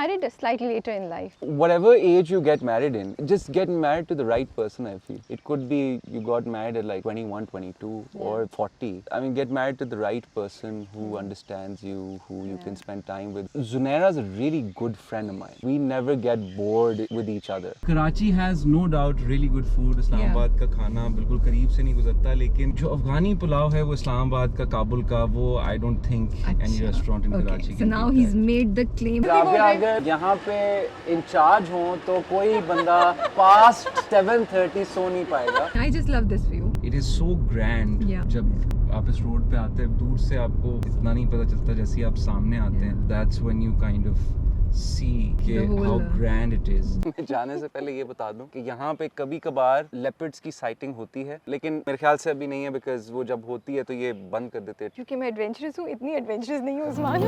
married slightly later in life. Whatever age you get married in, just get married to the right person, I feel. It could be you got married at like 21, 22 or 40. I mean, get married to the right person who understands you, who you can spend time with. Zunaira's a really good friend of mine. We never get bored with each other. Karachi has no doubt really good food. Islamabad का खाना बिल्कुल करीब से नहीं गुजरता, लेकिन जो अफगानी पुलाव है वो इस्लामाबाद का, काबुल का, वो I don't think any restaurant in Karachi can. So now he's made the claim. Rabia अगर यहाँ पे इंचार्ज हो तो कोई बंदा past 7:30 सो नहीं पाएगा. I just love this view. It is so grand. जब आप इस रोड पे आते हैं दूर से आपको इतना नहीं पता चलता, जैसे आप सामने आते हैं. That's when you kind of see how grand it is. मैं जाने से पहले ये बता दूं कि यहाँ पे कभी कभार लेपर्ड्स की साइटिंग होती है, लेकिन मेरे ख्याल से अभी नहीं है, बिकॉज वो जब होती है तो ये बंद कर देते हैं. क्योंकि मैं एडवेंचरस हूँ, इतनी एडवेंचरस नहीं हूँ Usman.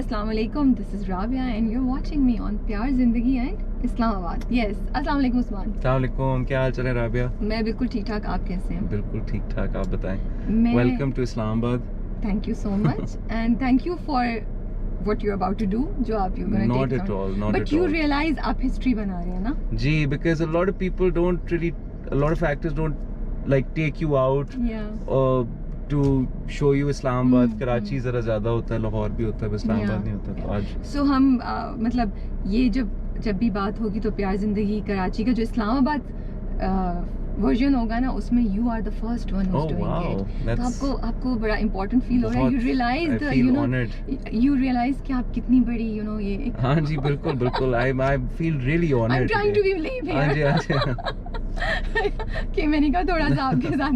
Assalamu alaikum, this is Rabia and you're watching me on Pyar, Zindagi and Islamabad. Yes, Assalamu alaikum Usman. Assalamu alaikum, क्या हाल चाल है राबिया? मैं बिल्कुल ठीक ठाक, आप कैसे हैं? बिल्कुल ठीक ठाक, आप बताएं. Welcome to Islamabad. Thank you so much and thank you for what you're about to do, जो आप you're gonna not take at all, not but at you all. realize आप history बना रहे हैं ना? जी, because a lot of people don't really, a lot of actors don't like take you out. To show you Islamabad. Karachi ज़रा ज़्यादा होता है, लाहौर भी होता है, इस्लामाबाद नहीं होता. तो आज so हम मतलब ये जब भी बात होगी तो प्यार जिंदगी कराची का जो इस्लामाबाद वर्जन होगा ना, उसमें you are the first one who's doing it. तो आपको बड़ा important feel हो रहा है. You realize the you realize कि आप कितनी बड़ी ये. हाँ जी, बिल्कुल बिल्कुल. I feel really honored. I'm trying to be lame here. हाँ जी, हाँ जी. कि मैंने कहा थोड़ा सा आपके साथ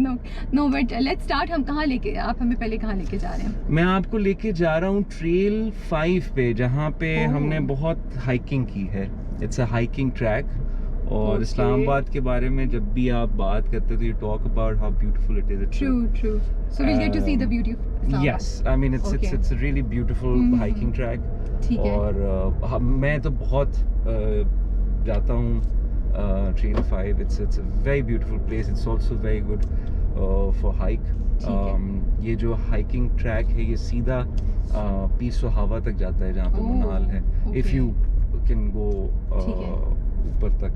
नो बट लेट्स स्टार्ट. हम कहाँ लेके, आप हमें पहले कहाँ लेके जा रहे हैं? मैं आपको लेके जा रहा हूँ ट्रेल 5 पे, जहाँ पे हमने बहुत हाइकिंग की है. It's a hiking track. और इस्लामाबाद के बारे में जब भी आप बात करते हो तो you talk about how beautiful it is. True. So we'll get to see the beauty of Islamabad. Yes, I mean it's a really beautiful hiking track. ठीक है. और मैं तो बहुत जाता हूँ Trail 5. It's a very beautiful place. It's also very good for hike. ये जो hiking track है ये सीधा पीस व हवा तक जाता है, जहाँ पे मुनाल है. If you can go ऊपर तक.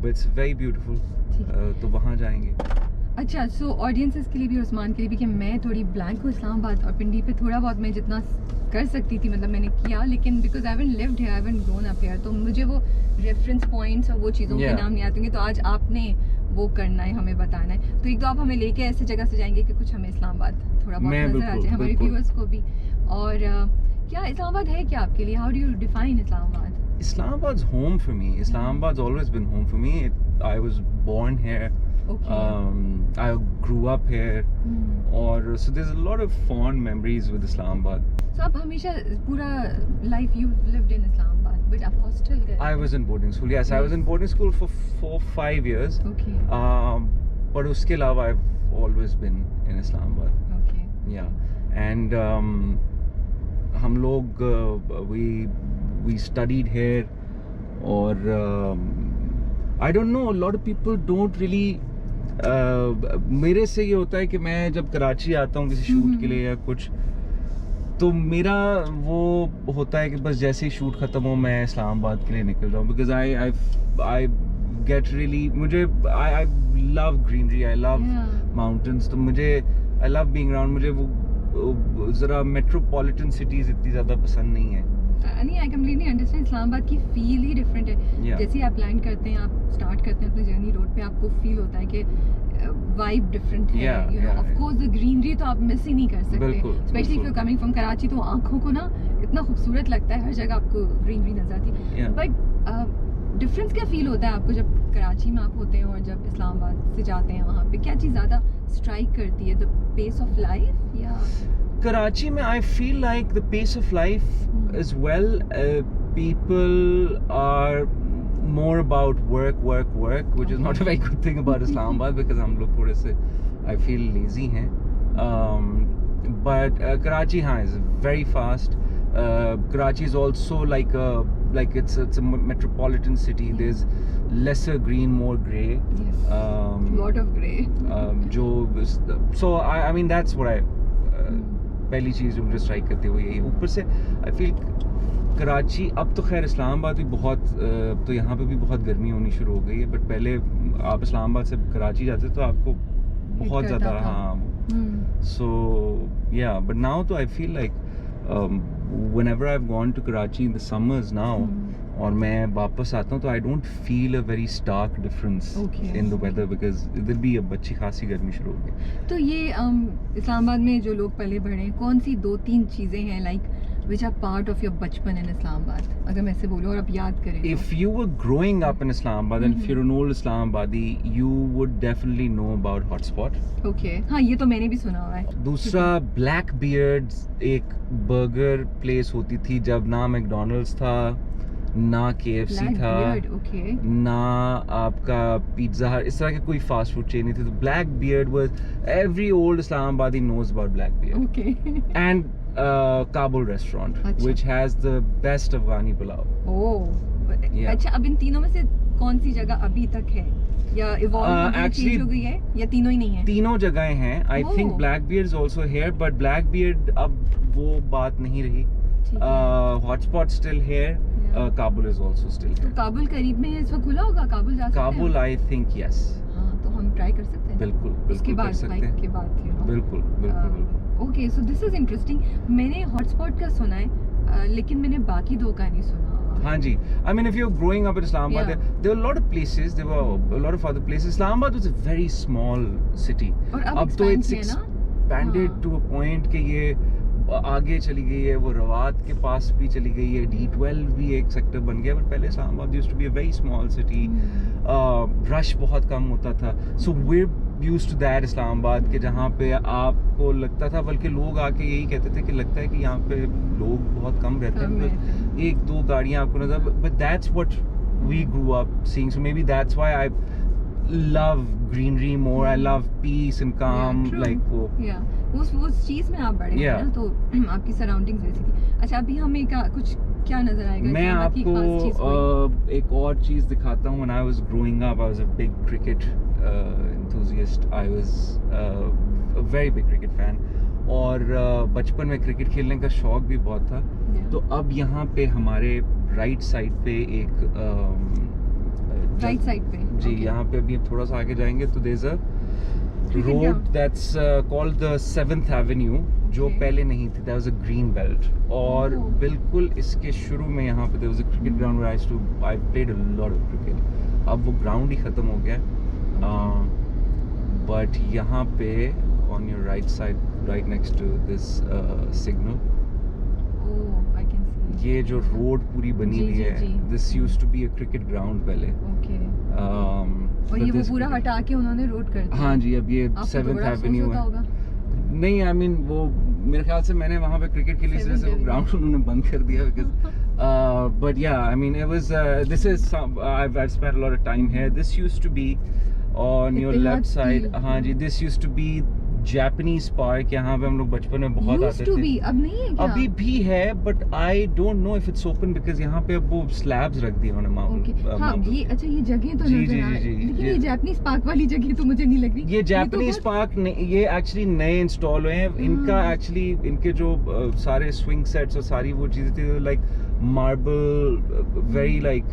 But it's very beautiful. तो वहाँ जाएंगे. अच्छा, सो ऑडियंसेस के लिए भी, उस्मान के लिए भी, कि मैं थोड़ी ब्लैंक हूँ इस्लामाबाद और पिंडी पे थोड़ा बहुत मैं जितना कर सकती थी मतलब मैंने किया, लेकिन because I haven't lived here, I haven't grown up here, तो मुझे वो रेफरेंस पॉइंट्स और वो चीज़ों के नाम नहीं आते होंगे. तो आज आपने वो करना है, हमें बताना है. तो एक तो आप हमें लेके ऐसे जगह से जाएंगे कि कुछ हमें इस्लामाबाद थोड़ा बहुत नजर आ जाए, हमारे व्यूअर्स को भी. और क्या इस्लामाबाद है क्या आपके लिए? How do you define Islamabad? Islamabad's home for me. Islamabad's always been home for me. I was born here. I grew up here. और so there's a lot of fond memories with Islamabad. So आप हमेशा पूरा life you lived in Islamabad, but आप hostel गए? I was in boarding school. Yes, I was in boarding school for 4-5 years. Okay. But उसके अलावा I've always been in Islamabad. Okay. Yeah, and हम लोग we studied here. और I don't know, a lot of people don't really मेरे से ये होता है कि मैं जब कराची आता हूँ किसी शूट के लिए या कुछ, तो मेरा वो होता है कि बस जैसे ही शूट ख़त्म हो मैं इस्लामाबाद के लिए निकल रहा हूँ. बिकॉज आई गेट रियली, मुझे I love greenery, I love mountains. तो मुझे आई लव बीइंग अराउंड. मुझे वो ज़रा मेट्रोपॉलिटन सिटीज़ इतनी ज़्यादा पसंद नहीं है. नहीं, आई कम्प्लीटली अंडरस्टैंड. इस्लामाबाद की फील ही डिफरेंट है. जैसे ही आप लैंड करते हैं, आप स्टार्ट करते हैं अपनी जर्नी रोड पे, आपको फील होता है कि वाइब डिफरेंट है. You know, of course the greenery तो आप मिस ही नहीं कर सकते, specially if you coming from Karachi. तो आंखों को ना इतना खूबसूरत लगता है, हर जगह आपको ग्रीनरी नजर आती है. बट डिफरेंस क्या फील होता है आपको जब कराची में आप होते हैं और जब इस्लामाबाद से जाते हैं? वहाँ पे क्या चीज़ ज़्यादा स्ट्राइक करती है? द पेस ऑफ लाइफ या Karachi mein I feel like the pace of life as well. People are more about work, which is not a very good thing about Islamabad because hum log thode se I feel lazy hain. But Karachi is very fast. Karachi is also like it's a metropolitan city. There's lesser green, more grey. Yes. lot of grey. So I mean that's what I पहली चीज़ जो मुझे strike करती है वो यही। ऊपर से I feel Karachi, अब तो खैर इस्लामाबाद भी बहुत, तो यहाँ पे भी बहुत गर्मी होनी शुरू हो गई है, बट पहले आप इस्लामाबाद से कराची जाते तो आपको बहुत ज़्यादा, हाँ, सो या, बट नाउ तो I feel like whenever I've gone to Karachi in the summers now, और मैं वापस आता हूँ तो I don't feel a very stark difference in the weather, because इधर भी अब अच्छी खासी गर्मी शुरू हो गई। तो ये इस्लामाबाद में जो लोग पले बढ़े, कौन सी 2-3 चीज़ें हैं like which are part of your बचपन in Islamabad, अगर मैं ऐसे बोलूँ और आप याद करें? If you were growing up in Islamabad and if you're an old Islamabadi, you would definitely know about Hotspot. Okay, हाँ ये तो मैंने भी सुना हुआ है। दूसरा Blackbeard, एक बर्गर प्लेस होती थी जब ना मैकडॉनल्ड्स था ना KFC था, okay. ना आपका पिज्जा हट, इस तरह के कोई फास्ट फूड चेन नहीं थी। तो Blackbeard was, every old Islamabadi knows about Blackbeard. Okay. And Kabul restaurant, अच्छा. which has the best Afghani pulao. Oh, Yeah. अच्छा, अब इन तीनों में से कौन सी जगह अभी तक है या इवॉल्व actually, चेंज हो गई है या तीनों ही नहीं है? तीनों जगहें हैं। I think Blackbeard is also here, but Blackbeard अब वो बात नहीं रही। Hotspot still here. Kabul is also still तो here. काबुल करीब में है, इस वक्त खुला होगा? काबुल जा सकते हैं? Kabul, I think yes. हाँ, तो हम ट्राई कर सकते हैं। बिल्कुल उसके कर बाद सकते बाइक हैं। के बाद, you know. बिल्कुल बिल्कुल। Okay, so this is interesting. मैंने हॉटस्पॉट का सुना है, लेकिन मैंने बाकी 2 का नहीं सुना। हाँ जी, I mean if you're growing up in Islamabad, Yeah. there were a lot of places, there were a lot of other places. Islamabad was a very small city. और अब तो it's expand किया ना? expanded हाँ. to a point कि ये आगे चली गई है, वो रवात के पास भी चली गई है, D12 भी एक सेक्टर बन गया, बट पहले Islamabad used to be a very small city. Rush बहुत कम होता था, so we're used to that Islamabad के जहाँ पे आपको लगता था, बल्कि लोग आके यही कहते थे कि लगता है कि यहाँ पे लोग बहुत कम रहते हैं, 1-2 गाड़ियाँ आपको नजर, but that's what we grew up seeing, so maybe that's why I love greenery more. I love peace and calm, like वो उस चीज में आप बड़े हैं ना, तो आपकी सराउंडिंग्स वैसी थी। अच्छा, अभी हमें कुछ क्या नजर आएगा? मैं आपको एक और चीज दिखाता हूँ। When I was growing up, I was a big cricket enthusiast. I was a very big cricket fan. और बचपन में क्रिकेट खेलने का शौक भी बहुत था। तो अब यहाँ पे हमारे राइट साइड पे एक राइट साइड पे जी, यहाँ पे अभी थोड़ा सा आगे जाएंगे तो there's a road that's called the 7th Avenue, जो पहले नहीं थी, that was a green belt, और बिल्कुल इसके शुरू में यहाँ पे there was a cricket ground where I played a lot of cricket. अब वो ग्राउंड ही खत्म हो गया, but यहाँ पे on your right side, right next to this signal, ये जो रोड पूरी बनी हुई है, this used to be a cricket ground पहले। और ये वो पूरा हटा के उन्होंने रोड कर दिया। हाँ जी, अब ये 7th Avenue है। नहीं, I mean वो मेरे ख्याल से मैंने वहाँ पे क्रिकेट खेली, इसलिए से वो ग्राउंड उन्होंने बंद कर दिया, because but yeah, I mean it was this is I've spent a lot of time here. This used to be on your left side, हाँ जी, this used to be Japanese Park, यहाँ पे हम लोग बचपन में बहुत आते थे। अब नहीं है क्या? अभी भी है, but I don't know if it's open because यहाँ पे अब वो slabs रख दिए उन्होंने मार्बल। हाँ, ये अच्छा, ये जगह तो नजर आ रही है, लेकिन ये जापानीज पार्क वाली जगह तो मुझे नहीं लग रही। ये जापानीज पार्क ये एक्चुअली नए इंस्टॉल हुए हैं। इनका एक्चुअली इनके जो सारे स्विंग सेट्स और सारी वो चीजें थी, लाइक मार्बल, वेरी लाइक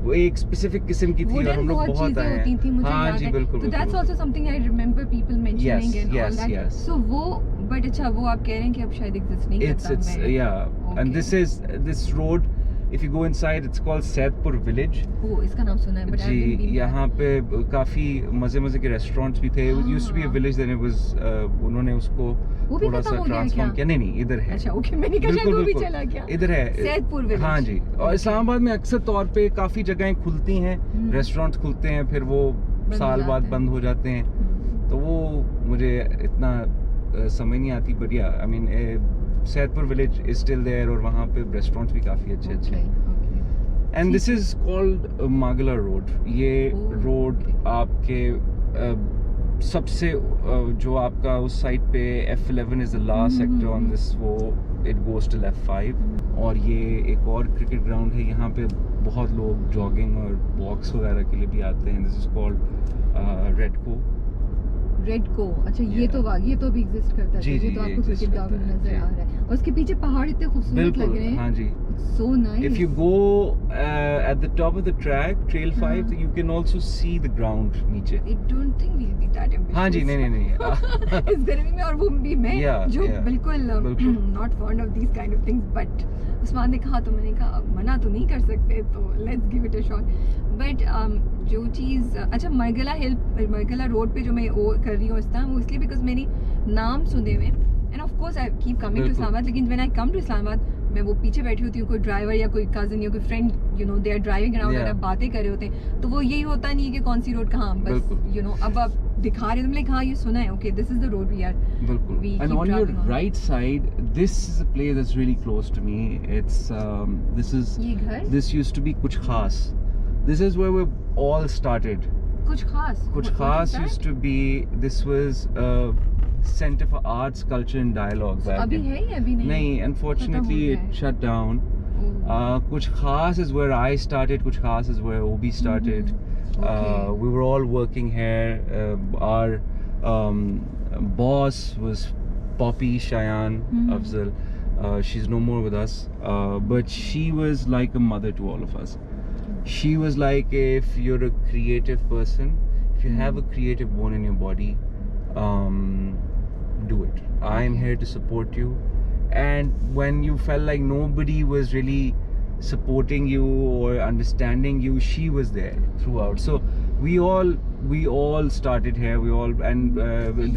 वो एक स्पेसिफिक किस्म की थी, और हम लोग बहुत आए हैं। हाँ जी, बिल्कुल। So that's also something I remember people mentioning and all that. Yes. So वो, but अच्छा, वो आप कह रहे हैं कि अब शायद exist नहीं करता। It's yeah, and this road, if you go inside, it's called Saidpur Village. वो इसका नाम सुना है, but I haven't been. यहाँ पे काफी मजे के रेस्टोरेंट्स भी थे। It used to be a village, then it was उन्होंने उसको थोड़ा सा ट्रांसफॉर्म किया। नहीं, इधर है। अच्छा, ओके, मैंने कहा शायद वो भी चला गया। इधर है सैदपुर विलेज। हाँ जी, और इस्लामाबाद में अक्सर तौर पे काफी जगहें खुलती हैं, रेस्टोरेंट्स खुलते हैं, फिर वो साल बाद बंद हो जाते हैं, तो वो मुझे इतना समझ नहीं आती, but yeah I mean Saidpur village is still there, और वहाँ पे रेस्टोरेंट्स भी काफी अच्छे हैं। And this is called Margalla road. ये रोड आपके सबसे जो आपका उस साइड पे F11 is the last sector on this, वो इट गोज टिल F5, और ये एक और क्रिकेट ग्राउंड है, यहाँ पे बहुत लोग जॉगिंग और वॉक्स वगैरह के लिए भी आते हैं. दिस इज कॉल्ड रेड को. अच्छा ये तो अभी एग्जिस्ट करता है. ये तो आपको क्रिकेट ग्राउंड में नजर आ रहा है और उसके पीछे पहाड़ इतने खूबसूरत लग रहे हैं. हाँ जी. So nice. If you go at the top of the track, Trail 5, you can also see the ground नीचे. I don't think we'll be that ambitious. हाँ जी, नहीं. इस गर्मी में और वो भी मैं जो बिल्कुल not fond of these kind of things, but Usman ने कहा तो मैंने कहा अब मना तो नहीं कर सकते, तो let's give it a shot. But जो चीज़ अच्छा मरगला रोड पे जो मैं वो कर रही हूँ इस टाइम, वो इसलिए बिकॉज मेरी नाम सुने हुए and of course I keep coming to Islamabad. लेकिन when I come to Islamabad मैं वो पीछे बैठी होती हूँ, कोई ड्राइवर या कोई कजन या कोई friend they are driving around और बातें कर रहे होते हैं, तो वो यही होता नहीं है कि कौन सी रोड कहाँ, बस अब आप दिखा रहे हो, लाइक हाँ ये सुना है, okay this is the road we are. And on your right side, this is a place that's really close to me. It's this used to be Kuch Khas. This is where we all started. Kuch Khas used to be, this was Center for Arts, Culture and Dialogue back अभी है या अभी नहीं? नहीं, unfortunately it shut down. Kuch Khas is where I started. Kuch Khas is where Obi started. We were all working here. Our boss was Poppy Shayan Afzal. She's no more with us, but she was like a mother to all of us. She was like, if you're a creative person, if you have a creative bone in your body, do it. I'm here to support you. And when you felt like nobody was really supporting you or understanding you, she was there throughout. So we all started here.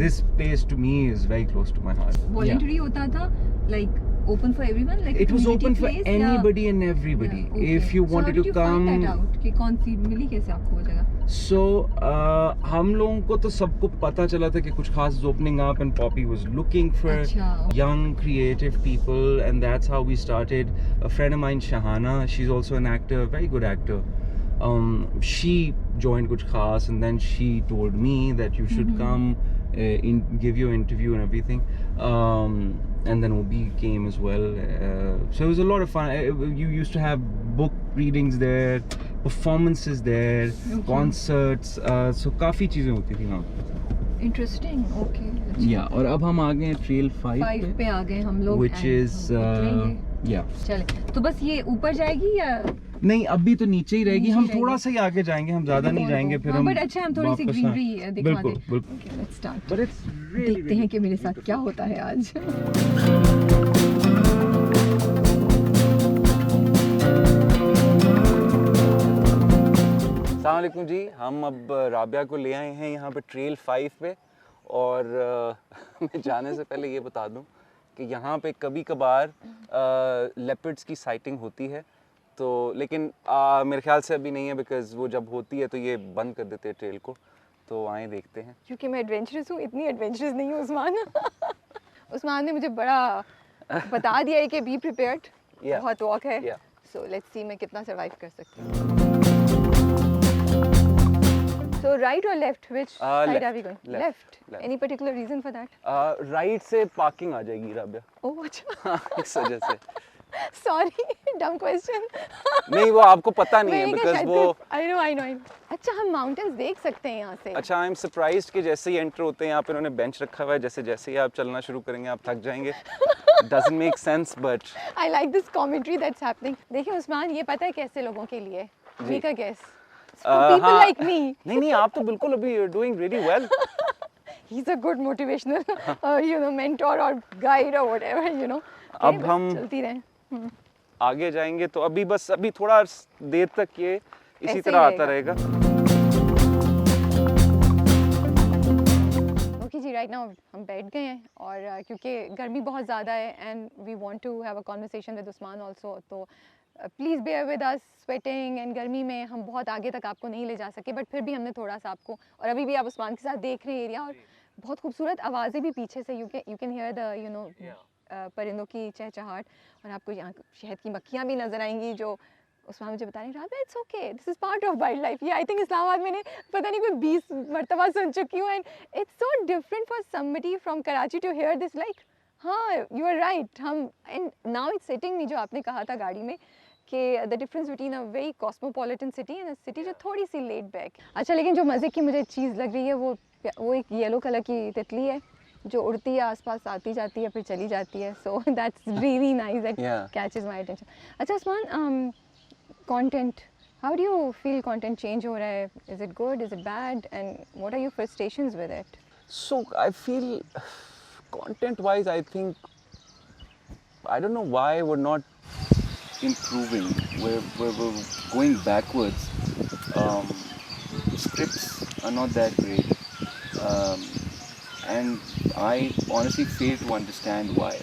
This place to me is very close to my heart. Voluntary hota tha, like open for everyone, like it was open for anybody and everybody. If you wanted to come. Find that out कि कौन सी मिली कैसे आपको वो जगह? So हम लोगों को तो सबको पता चला था कि कुछ खास is opening up and Poppy was looking for young creative people, and that's how we started. A friend of mine, Shahana, she's also an actor, a very good actor. She joined Kuch Khas, and then she told me that you should come give your interview and everything. And then Obi came as well. So it was a lot of fun. You used to have book readings there, performances there, concerts. So काफी चीजें होती थी वहाँ. Interesting. Okay. Yeah. और अब हम आ गए हैं Trail 5 पे आ गए हम लोग. Which is चले. तो बस ये ऊपर जाएगी या नहीं? अभी तो नीचे ही रहेगी. हम थोड़ा सा ही आगे जाएंगे, हम ज्यादा नहीं जाएंगे. फिर हम अच्छा हम थोड़ी सी ग्रीनरी दिखा दें. Okay, let's start. But it's really, देखते हैं कि मेरे साथ क्या होता है आज. अस्सलाम वालेकुम जी. हम अब राबिया को ले आए हैं यहाँ पे ट्रेल 5 पे, और मैं जाने से पहले ये बता दूँ कि यहाँ पे कभी कभार लेपर्ड्स की साइटिंग होती है, तो लेकिन मेरे ख्याल से अभी नहीं है, बिकॉज वो जब होती है तो ये बंद कर देते हैं ट्रेल को. तो आए देखते हैं. क्योंकि मैं एडवेंचरस हूँ, इतनी एडवेंचरस नहीं हूँ उस्मान. उस्मान ने मुझे बड़ा बता दिया है कि बी प्रिपेयर्ड, बहुत वॉक है. सो लेट्स सी मैं कितना सर्वाइव कर सकती हूँ. So right or left? Which side are we going? Left. Any particular reason for that? Right से parking आ जाएगी राबिया. Oh अच्छा. इस वजह से. Sorry, dumb question. नहीं, वो आपको पता नहीं है because वो. I know. अच्छा हम mountains देख सकते हैं यहाँ से. अच्छा, I'm surprised कि जैसे ही enter होते हैं यहाँ पे उन्होंने bench रखा हुआ है, जैसे ही आप चलना शुरू करेंगे आप थक जाएंगे. Doesn't make sense, but. I like this commentary that's happening. देखिए उस्मान, ये पता है कैसे लोगों के लिए? Make a guess. For people like me. नहीं, आप तो बिल्कुल अभी you're doing really well. He's a good motivational, mentor or guide or whatever, अब हम चलती रहें. आगे जाएंगे तो अभी थोड़ा देर तक ये इसी तरह आता रहेगा. ओके जी, राइट नाउ हम बैठ गए हैं और क्योंकि गर्मी बहुत ज़्यादा है and we want to have a conversation with Usman also, तो please bear with us. Sweating and गर्मी में हम बहुत आगे तक आपको नहीं ले जा सके, बट फिर भी हमने थोड़ा सा आपको, और अभी भी आप उस्मान के साथ देख रहे हैं एरिया, और बहुत खूबसूरत आवाज़ें भी पीछे से यू कैन हियर द परिंदों की चहचहाट, और आपको यहाँ शहद की मक्खियाँ भी नज़र आएंगी जो उस्मान मुझे बता रहे हैं. Rabia, it's okay, this is part of wild life. ये आई थिंक इस्लामाबाद मैंने पता नहीं कोई 20 मरतबा सुन चुकी हूँ, and it's so different for somebody from Karachi to hear this. Like हाँ, you are right. Hmm and now it's setting me, जो आपने कहा था गाड़ी में कि the difference between a very cosmopolitan city and a city जो थोड़ी सी लेड बैक. अच्छा, लेकिन जो मज़े की मुझे चीज़ लग रही है वो एक येलो कलर की तितली है जो उड़ती है, आसपास आती जाती है, फिर चली जाती है. So that's really nice, that catches my attention. अच्छा Usman, content, how do you feel content change हो रहा है? Is it good, is it bad, and what are your frustrations with it? So I feel content-wise, I think I don't know why we're not improving. We're going backwards. Scripts are not that great, and I honestly fail to understand why.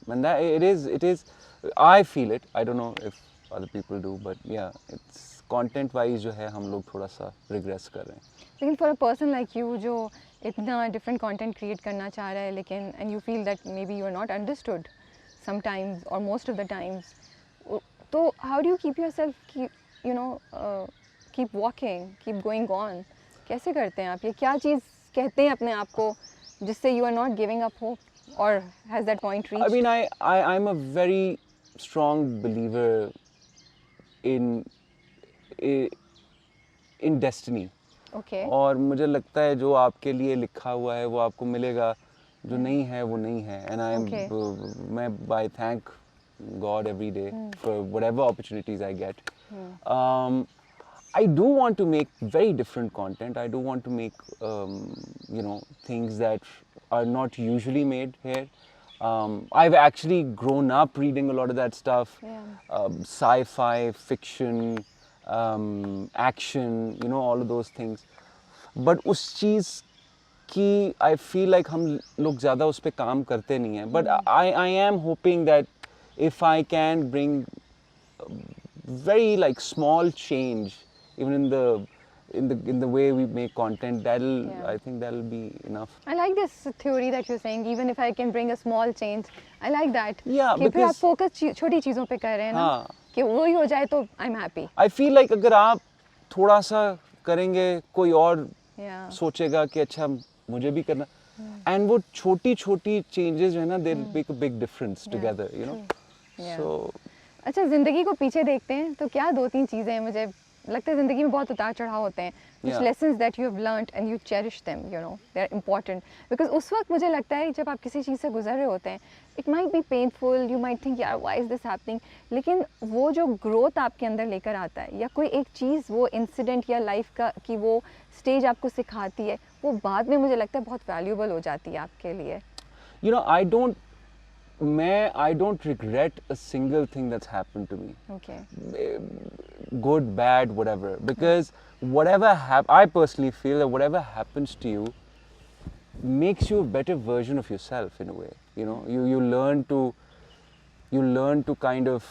And that it is. I feel it. I don't know if other people do, but yeah, it's content-wise जो है हम लोग थोड़ा सा regress कर रहे हैं. लेकिन for a person like you जो इतना डिफरेंट कंटेंट क्रिएट करना चाह रहा है, लेकिन and you feel that maybe you are not understood sometimes और मोस्ट ऑफ द टाइम्स, तो how do you keep yourself, you know, keep walking, keep going on? कैसे करते हैं आप ये? क्या चीज़ कहते हैं अपने आप को जिससे you are not giving up hope, और has that point reached? I mean, I'm a very strong believer in destiny. Okay. और मुझे लगता है जो आपके लिए लिखा हुआ है वो आपको मिलेगा, जो नहीं है वो नहीं है. And मैं I thank God every day for whatever opportunities I get. I do want to make very different content. I do want to make things that are not usually made here. I've actually grown up reading a lot of that stuff. Sci-fi, fiction, action, all of those things. But उस चीज़ की I feel like हम लोग ज़्यादा उस पे काम करते नहीं हैं. But I am hoping that if I can bring very like small change, even in the way we make content, I think that'll be enough. I like this theory that you're saying, even if I can bring a small change. I like that. Yeah, कि फिर आप because focus छोटी चीज़ों पे कर रहे हैं ना, कि वो ही हो जाए तो I'm happy. I feel like अगर आप थोड़ा सा करेंगे, कोई और सोचेगा कि अच्छा मुझे भी करना, and वो छोटी छोटी changes जो है ना, they'll make a big difference together, So अच्छा, ज़िंदगी को पीछे देखते हैं तो क्या 2-3 चीज़ें हैं? मुझे लगता है ज़िंदगी में बहुत उतार चढ़ाव होते हैं. कुछ lessons that you have learned and you cherish them, they are important. Because उस वक्त मुझे लगता है जब आप किसी चीज़ से गुजर रहे होते हैं, it might be painful, you might think यार why is this happening, लेकिन वो जो growth आपके अंदर लेकर आता है, या कोई एक चीज़, वो incident या life का की वो stage आपको सिखाती है, वो बाद में मुझे लगता है बहुत valuable हो जाती है आपके लिए. I don't regret a single thing that's happened to me. Okay. Good, bad, whatever. Because I personally feel that whatever happens to you makes you a better version of yourself in a way. You learn to kind of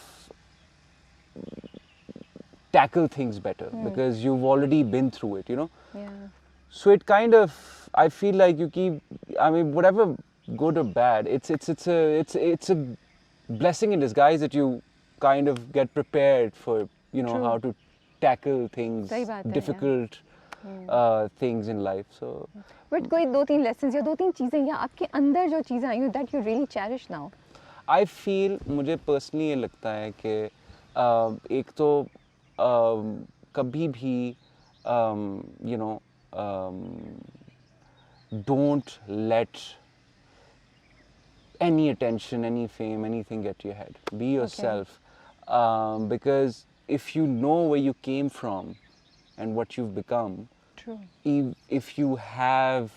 tackle things better because you've already been through it. Yeah. So it kind of, I feel like whatever good or bad, it's a blessing in disguise that you kind of get prepared for how to tackle things, difficult things in life. So but कोई 2-3 lessons या 2-3 चीज़ें या आपके अंदर जो चीज़ें आई that you really cherish now? I feel, मुझे personally ये लगता है कि एक तो कभी भी don't let any attention, any fame, anything get to your head. Be yourself. Because if you know where you came from and what you've become, true. If you have,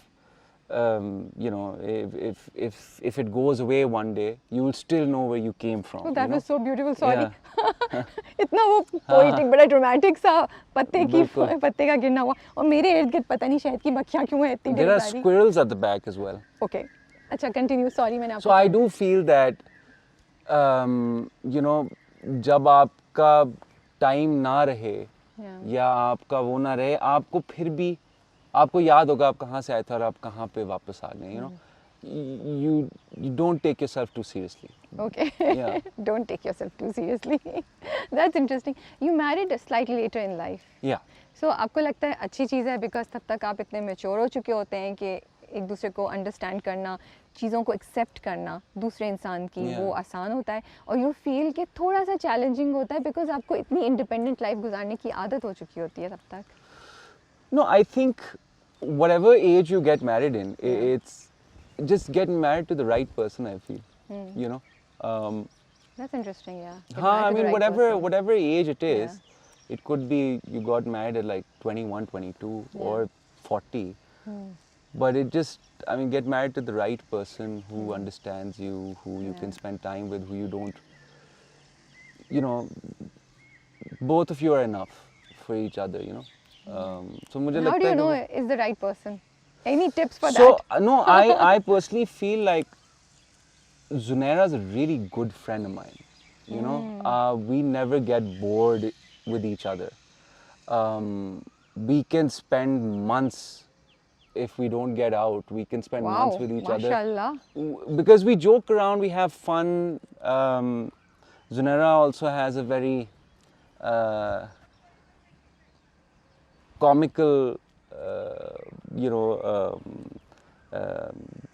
if it goes away one day, you will still know where you came from. Oh, that was so beautiful. Sorry. इतना वो poetic, बड़ा dramatic सा पत्ते का गिरना हुआ, और मेरे इर्द गिर्द पता नहीं शहद की मक्खियाँ क्यों हैं इतनी. There are squirrels at the back as well. Okay. अच्छा, continue. Sorry, मैंने आपको. So I do feel that, जब आपका टाइम ना रहे या आपका वो ना रहे, आपको फिर भी आपको याद होगा आप कहाँ से आए थे और आप कहाँ पे वापस आ गए. You don't take yourself too seriously. Okay. Yeah. Don't take yourself too seriously. That's interesting. You married slightly later in life. Yeah. So आपको लगता है अच्छी चीज़ है because तब तक आप इतने mature हो चुके होते हैं कि एक दूसरे को अंडरस्टैंड करना, चीज़ों को एक्सेप्ट करना दूसरे इंसान की, वो आसान होता है, और यू फील कि थोड़ा सा चैलेंजिंग होता है बिकॉज आपको इतनी इंडिपेंडेंट लाइफ गुजारने की आदत हो चुकी होती है तब तक? No, I think whatever age you get married in, it's just get married to the right person, I feel. You know? That's interesting, yeah. I mean, whatever age it is, it could be you got married at like 21, 22 or 40. But it just, I mean, get married to the right person who understands you, who you can spend time with, who you don't, you know, both of you are enough for each other, you know. So how do you know is the right person? Any tips for that? So, no, I personally feel like Zunaira's a really good friend of mine, you know. We never get bored with each other. We can spend months. If we don't get out, we can spend months with each mashallah. other. Because we joke around, we have fun. Zunaira also has a very comical,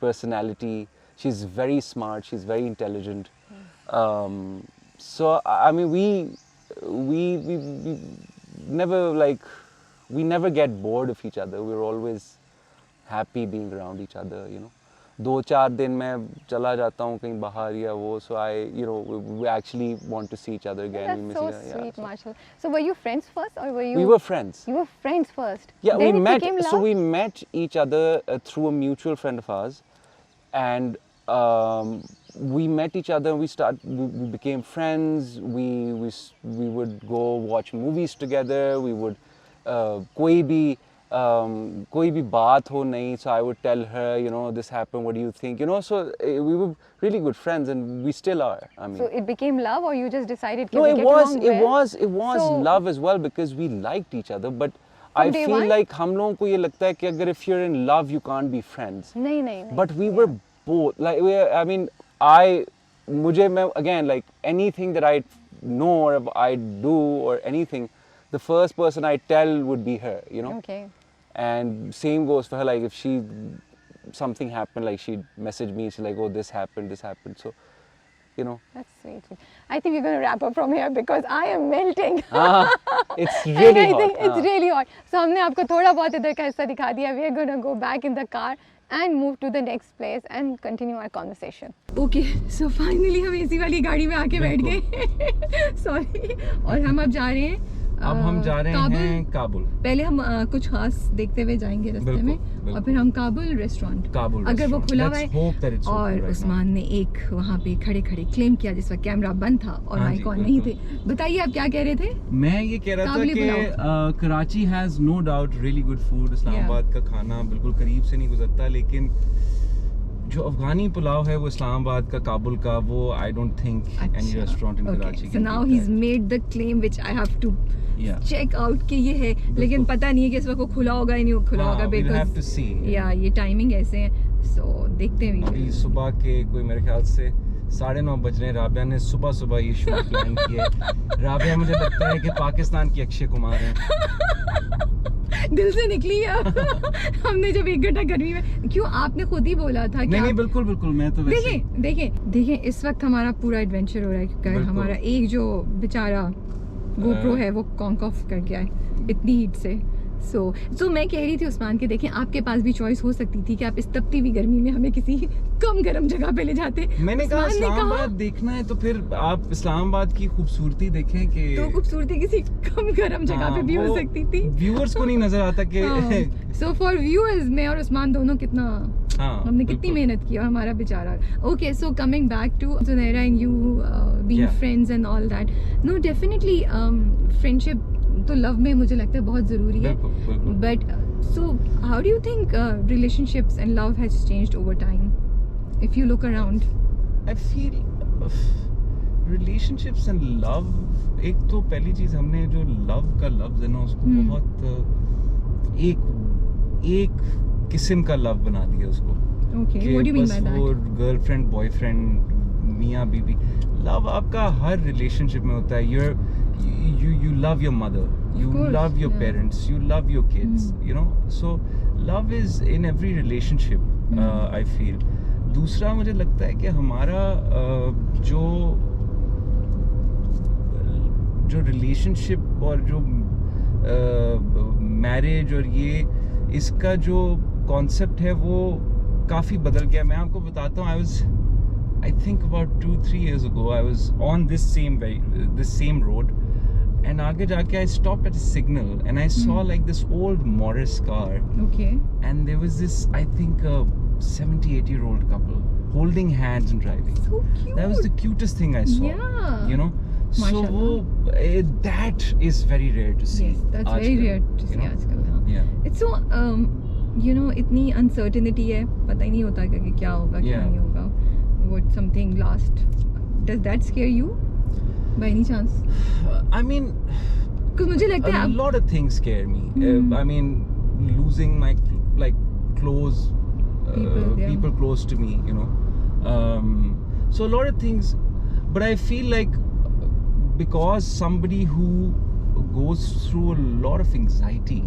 personality. She's very smart. She's very intelligent. So I mean, we never get bored of each other. We're always happy being around each other, you know. 2-4 दिन मैं चला जाता हूँ कहीं बाहर या वो, so we actually want to see each other again. That's so sweet, mashallah. So were you friends first, or were you? We were friends. You were friends first. Yeah, then we met. Became love? So we met each other through a mutual friend of ours, and we met each other. We became friends. We would go watch movies together. We would कोई भी बात हो नहीं, so I would tell her, you know, this happened, what do you think, you know. So we were really good friends, and we still are. I mean, so it became love, or you just decided? No, it was so, love as well, because we liked each other. But I feel like हम लोगों को ये लगता है कि अगर if you're in love, you can't be friends. नहीं. But we were both like again, like anything that I know or I do or anything, the first person I tell would be her, you know. Okay. And same goes for her. Like if something happened, like she'd message me, she's like, oh, this happened. So, you know. That's sweet. I think we're going to wrap up from here because I am melting. It's really hot. I think it's really hot. So हमने आपको थोड़ा बहुत इधर का हिस्सा दिखा दिया. We are going to go back in the car and move to the next place and continue our conversation. Okay, so finally हम AC वाली गाड़ी में आके बैठ गए. Sorry. और हम अब जा रहे हैं. अब हम जा रहे हैं काबुल. पहले हम कुछ खास देखते हुए जाएंगे रास्ते में, और फिर हम काबुल रेस्टोरेंट, अगर वो खुला हुआ है. और उस्मान ने एक वहाँ पे खड़े क्लेम किया जिस वक्त कैमरा बंद था और माइक ऑन नहीं थे. बताइए आप क्या कह रहे थे? मैं ये कह रहा था कि Karachi has no doubt really good food. Islamabad का खाना बिल्कुल करीब से नहीं गुजरता, लेकिन जो अफगानी पुलाव है वो इस्लामाबाद का, काबुल का, वो I don't think any restaurant in Karachi. So now he is made the claim which I have to check out कि ये है, लेकिन पता नहीं है कि इस वक्त वो खुला होगा या नहीं खुला होगा, बिकॉज़ ये टाइमिंग ऐसे है. सो देखते हैं. अभी सुबह के कोई मेरे ख्याल से 9:30 बज रहे हैं. राबिया ने सुबह ये शो प्लान किया है. राबिया मुझे लगता है कि पाकिस्तान की अक्षय कुमार है. दिल से निकली है. हमने जब 1 घंटा गर्मी में, क्यों आपने खुद ही बोला था कि नहीं बिल्कुल मैं तो वैसे देखें इस वक्त हमारा पूरा एडवेंचर हो रहा है, क्योंकि हमारा एक जो बेचारा गोप्रो है वो कॉन्क ऑफ कर गया है इतनी हीट से. सो मैं कह रही थी उस्मान के, देखें आपके पास भी चॉइस हो सकती थी कि आप इस तपती हुई गर्मी में हमें किसी कम गर्म जगह पे ले जाते. मैंने कहा इस्लामाबाद देखना है तो फिर आप इस्लामाबाद की खूबसूरती देखें कि तो खूबसूरती किसी कम गर्म जगह पे भी हो सकती थी. व्यूअर्स को नहीं नजर आता कि सो फॉर व्यूअर्स, मैं और उस्मान दोनों कितना हमने कितनी मेहनत की, और हमारा बेचारा. Okay, so coming back to Zunaira and you being friends and all that. No, definitely friendship तो लव में मुझे लगता है बहुत ज़रूरी है. But so how do you think relationships and love has changed over time if you look around? I feel relationships and love, एक तो पहली चीज़ हमने जो लव का लफ्ज़ है ना उसको बहुत एक किस्म का लव बना दिया उसको. Okay, what do you mean by that? वो गर्लफ्रेंड बॉयफ्रेंड मियाँ बीवी. लव आपका हर रिलेशनशिप में होता है. You love your mother, you love your parents, you love your kids, you know. So love is in every relationship, I feel. दूसरा मुझे लगता है कि हमारा जो रिलेशनशिप और जो मैरिज और ये इसका जो कॉन्सेप्ट है वो काफ़ी बदल गया. मैं आपको बताता हूँ, I think about 2-3 years ago I was on this same road, and आगे जाके I stopped at a signal and I saw like this old Morris car. Okay. And there was this, I think, 70-80-year-old couple holding hands and driving. So cute. That was the cutest thing I saw. Yeah. You know. So that is very rare to see. Yes, that's very rare to see आजकल. Yeah. It's so इतनी uncertainty है, पता ही नहीं होता कि क्या होगा क्या नहीं होगा. Would something last? Does that scare you by any chance? I mean, because मुझे लगता है a lot of things scare me. I mean, losing my close people close to me, you know. So a lot of things, but I feel like because somebody who goes through a lot of anxiety,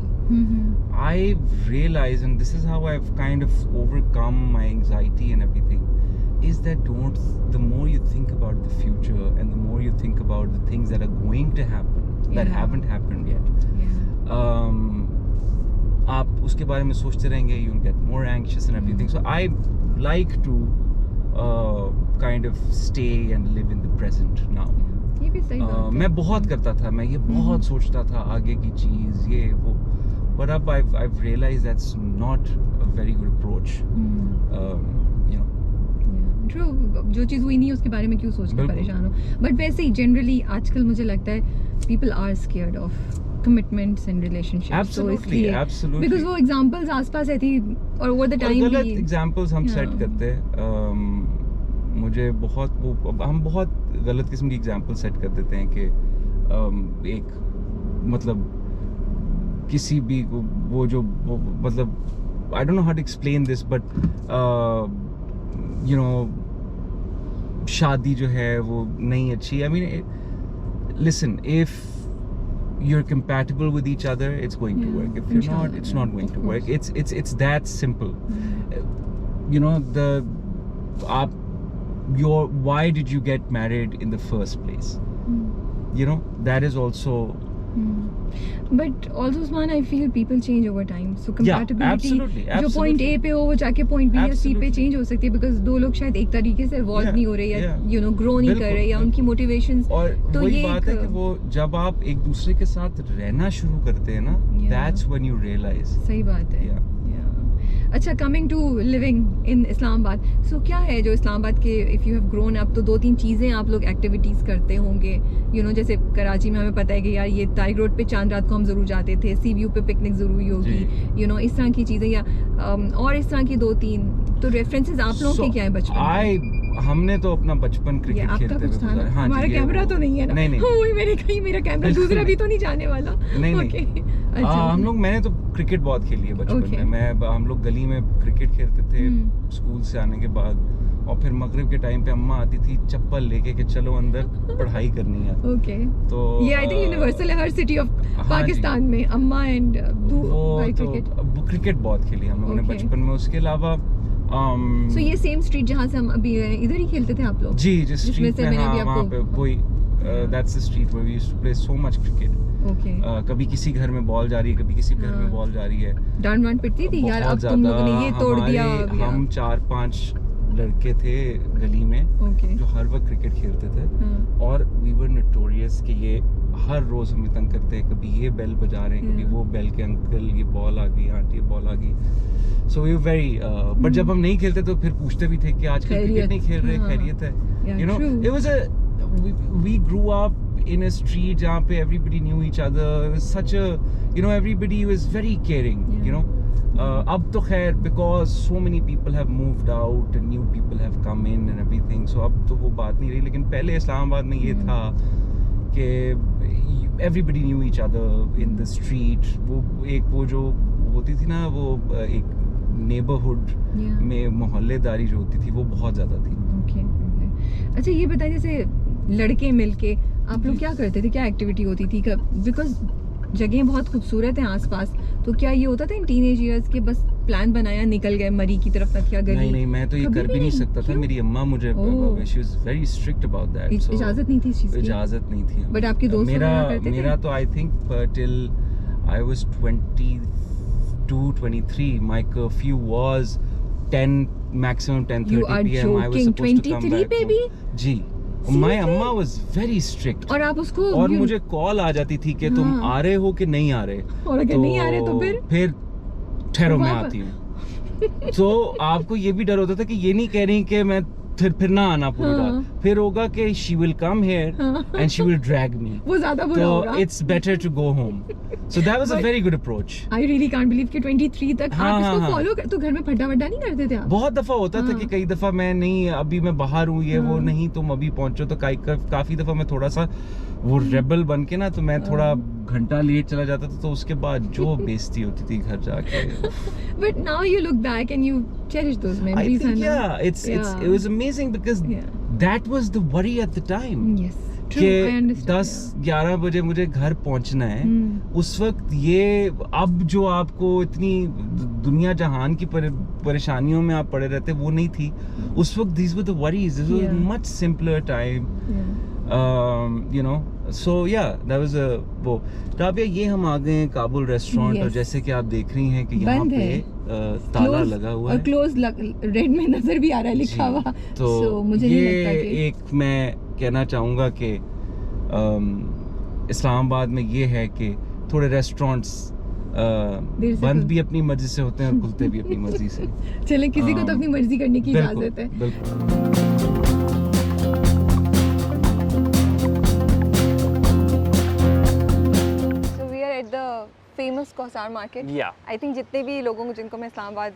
I've realized, and this is how I've kind of overcome my anxiety and everything, is that the more you think about the future and the more you think about the things that are going to happen, that haven't happened yet, आप उसके बारे में सोचते रहेंगे, you'll get more anxious and everything. So I like to kind of stay and live in the present now. ये भी सही बात है. मैं बहुत करता था, मैं ये बहुत सोचता था आगे की चीज़ ये वो, but अब I've realized that's not a very good approach. You know. True. जो चीज़ हुई नहीं उसके बारे में क्यों सोच के परेशान हो. But वैसे ही generally आजकल मुझे लगता है people are scared of commitments and relationships. Absolutely, absolutely. Because वो examples आसपास रहती और over the time गलत examples हम set करते हैं. मुझे हम बहुत गलत किस्म की एग्जाम्पल सेट कर देते हैं कि एक मतलब किसी भी वो मतलब I don't know how to explain this, but you know, शादी जो है वो नहीं अच्छी. I mean, listen, if you're compatible with each other, it's going to work. If you're not, it's not going to work. It's that simple. You know, why did you get married in the first place? You know, that is also. But also, Usman, I feel people change over time. So compatibility, absolutely. जो point A पे हो वो जाके point B या C पे change हो सकती है, because दो लोग शायद एक तरीके से evolve नहीं हो रहे या you know grow नहीं कर रहे या उनकी motivations. और तो वही बात है कि वो जब आप एक दूसरे के साथ रहना शुरू करते हैं ना, that's when you realize. सही बात है. अच्छा, coming to living in Islamabad, so क्या है जो इस्लामाबाद के, if you have grown up, तो 2-3 चीज़ें आप लोग activities करते होंगे, you know, जैसे कराची में हमें पता है कि यार ये ताइग रोड पे चांद रात को हम ज़रूर जाते थे, सी व्यू पे पिकनिक ज़रूरी होगी, you know, इस तरह की चीज़ें या और इस तरह की 2-3 तो रेफरेंसेस आप लोगों के क्या है बचपन? हमने तो अपना बचपन क्रिकेट खेलते हुए, हमारा कैमरा तो नहीं है ना? नहीं मेरा कैमरा दूसरा भी तो नहीं जाने वाला. नहीं. मैंने तो क्रिकेट बहुत खेली है बचपन में. हम लोग गली में क्रिकेट खेलते थे स्कूल से आने के बाद, और फिर मगरिब के टाइम पे अम्मा आती थी चप्पल लेके कि चलो अंदर पढ़ाई करनी है. तो ये आई थिंक यूनिवर्सल है हर सिटी ऑफ पाकिस्तान में, अम्मा एंड क्रिकेट बहुत खेली हम लोगों ने बचपन में. उसके अलावा so ये सेम स्ट्रीट जहाँ से हम अभी इधर ही खेलते थे आप लोग? जी, जिस स्ट्रीट में वहाँ पे वही that's the street where we used to play so much cricket. Okay. कभी किसी घर में बॉल जा रही है, कभी किसी घर में बॉल जा रही है. डांट पिटती थी यार, अब तुम लोगों ने ये तोड़ दिया. हम 4-5 लड़के थे गली में जो हर वक्त क्रिकेट खेलते थे, और we were notorious कि ये हर रोज हमें तंग करते हैं. कभी ये बेल बजा रहे हैं, कभी वो बेल के अंकल ये बॉल आ गई, आंटी ये बॉल आ गई. So we were very but जब हम नहीं खेलते तो फिर पूछते भी थे कि आजकल क्रिकेट नहीं खेल रहे, खैरियत है. You know, it was we grew up in a street जहाँ पे everybody knew each other. It was such a, you know, everybody was very caring. You know, अब तो खैर because so many people have moved out and new people have come in and everything, so अब तो वो बात नहीं रही. लेकिन पहले इस्लामाबाद में ये था कि everybody knew each other in the street. वो जो होती थी ना, वो एक नेबरहुड में मोहल्लेदारी जो होती थी वो बहुत ज़्यादा थी. अच्छा, ये बताइए जैसे लड़के मिलके आप लोग क्या करते थे, क्या एक्टिविटी होती थी? बिकॉज जगह बहुत खूबसूरत है आसपास, तो क्या ये होता था इन टीनेज इयर्स के बस प्लान बनाया निकल गए मरी की तरफ नथिया गली? नहीं, मैं तो ये कर भी नहीं सकता था। मेरी अम्मा मुझे she was very strict about that, so इजाजत नहीं थी इस चीज की? इजाजत नहीं थी। बट आपके दोस्त मेरा तो I think till I was 22-23 my curfew was 10 maximum 10:30 p.m. I was supposed to come back baby? जी, my amma was very strict। और आप उसको और मुझे कॉल आ जाती थी कि तुम आ रहे हो कि नहीं आ रहे, और अगर नहीं आ रहे तो फिर ठहरो मैं आती हूँ। तो आपको ये भी डर होता था कि ये नहीं कह रही कि मैं फिर ना आना पूरी रात, फिर होगा कि she will come here and she will drag me, वो ज्यादा बुरा होगा। तो it's better to go home, so that was a very good approach। I really can't believe कि 23 तक आप इसको फॉलो तो घर में फड्डा वड्डा नहीं करते थे आप? बहुत दफा होता था कि कई दफा मैं नहीं, अभी मैं बाहर हूँ, ये वो नहीं, तुम अभी पहुंचो, तो काफी दफा मैं थोड़ा सा वो रेबल बन के ना, तो मैं थोड़ा घंटा लेट चला जाता था, तो उसके बाद जो बेइज्जती होती थी घर जाके। But now you look back and you cherish those memories. I think it was amazing because that was the worry at the time. Yes, true, I understand. 10-11 बजे मुझे घर पहुंचना है, उस वक्त ये अब जो आपको इतनी दुनिया जहान की परेशानियों में आप पड़े रहते वो नहीं थी उस वक्त। These were the worries. This was a much simpler time. You know, so yeah, that was a वो राबिया, ये हम आ गए हैं काबुल रेस्टोरेंट, और जैसे कि आप देख रही हैं कि यहाँ पे ताला लगा हुआ है और क्लोज रेड में नजर भी आ रहा है लिखा हुआ, तो मुझे ये नहीं लगता कि एक मैं कहना चाहूँगा कि इस्लामाबाद में ये है कि थोड़े रेस्टोरेंट्स बंद भी अपनी मर्जी से होते हैं और खुलते भी अपनी मर्जी से। चले किसी को तो अपनी मर्जी करने की इजाजत है। बिल्कुल। Famous कौसार market. आई थिंक जितने भी लोगों को जिनको मैं इस्लामाबाद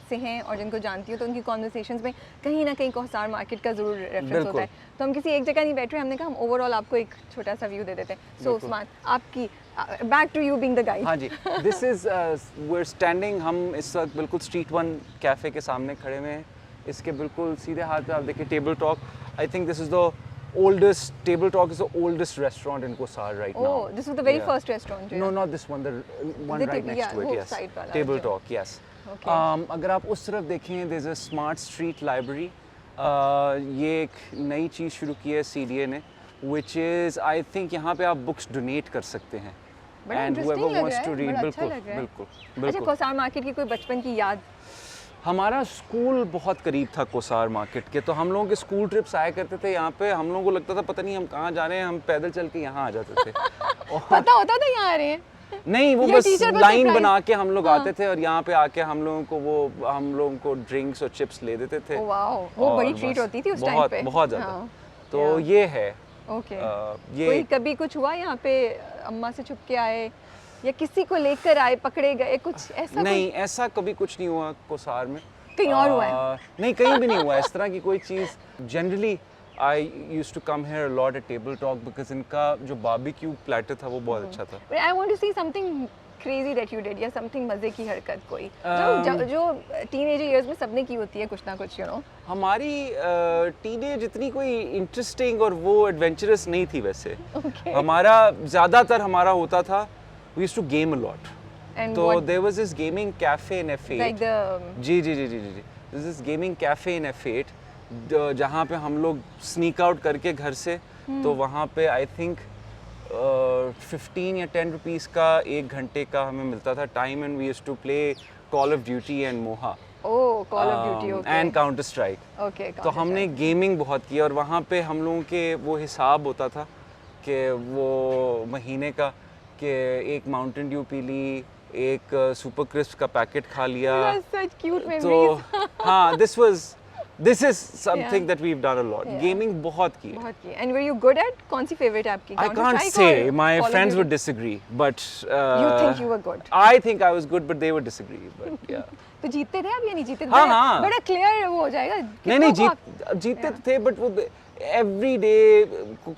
से हैं और जिनको जानती हूँ, तो उनकी कॉन्वर्सेशंस में कहीं ना कहीं कौसार मार्केट का ज़रूर रेफरेंस होता है। तो हम किसी एक जगह नहीं बैठ रहे, हमने कहा हम ओवरऑल आपको एक छोटा सा व्यू दे देते हैं। सो उस्मान, आपकी back to you being the guide. हाँ जी, this is we are standing, हम इस वक्त बिल्कुल स्ट्रीट 1 कैफ़े के सामने खड़े हुए हैं। इसके बिल्कुल सीधे हाथ पे आप देखिए table talk. I think this is the oldest table talk is the oldest restaurant in Kosar right now. Oh, this was the very first restaurant. No, not this one, the one right next to it. Yes, table talk. Yes. Okay. अगर आप उस तरफ देखें, there's a smart street library. ये एक नई चीज़ शुरू की है CDA ने, which is I think यहाँ पे आप books donate कर सकते हैं. And whoever wants to read, बिल्कुल। अच्छा, कोसार मार्केट की कोई बचपन की याद? हमारा स्कूल बहुत करीब था कोसार मार्केट के, तो हम लोगों के स्कूल ट्रिप्स आया करते थे यहाँ पे। हम लोगों को लगता था पता नहीं हम कहाँ जा रहे हैं, हम पैदल चल के यहाँ आ जाते थे। पता होता था यहाँ आ रहे हैं? नहीं, वो बस लाइन बना के हम लोग आते थे और यहाँ पे आके हम लोगों को ड्रिंक्स और चिप्स ले देते थे। वो बड़ी ट्रीट होती थी उस टाइम पे। बहुत ज़्यादा। तो ये है। कोई कभी कुछ हुआ यहाँ पे, अम्मा से छुप के आए या किसी को लेकर आए, पकड़े गए, कुछ ऐसा? नहीं, ऐसा कभी कुछ नहीं हुआ कोसार में। कहीं और हुआ है? नहीं, कहीं भी नहीं हुआ इस तरह की कोई चीज़। Generally I used to come here a lot at table talk because इनका जो बारबेक्यू प्लेटर था वो बहुत अच्छा था। I want to see something crazy that you did या something मजे की हरकत कोई जो टीनेज इयर्स में सबने की होती है कुछ ना कुछ, you know। हमारी टीनेज इतनी कोई इंटरेस्टिंग और वो एडवेंचरस नहीं थी वैसे। हमारा ज़्यादातर हमारा होता था we used to game a lot. So there was this gaming cafe in F8. Like the ji. There's this gaming cafe in F8 जहाँ पे हम लोग sneak out करके घर से, तो वहाँ पे I think 15 या 10 रुपीस का 1 घंटे का हमें मिलता था time, and we used to play Call of Duty and Moha. Oh, Call of Duty, okay. And Counter Strike. Okay. तो हमने गेमिंग बहुत की और वहाँ पे हम लोगों के वो हिसाब होता था कि वो महीने का कि एक माउंटेन ड्यू पी ली, एक सुपर क्रिस्प का पैकेट खा लिया। Such cute memories. तो हाँ, this is something that we've done a lot. Gaming बहुत की है। And were you good at? कौन सी favorite आपकी? I can't say. My friends would disagree, but you think you were good? I think I was good, but they would disagree. But yeah. तो जीतते थे आप या नहीं जीतते थे? हाँ। बड़ा क्लियर वो हो जाएगा। नहीं, जीतते थे, but वो every day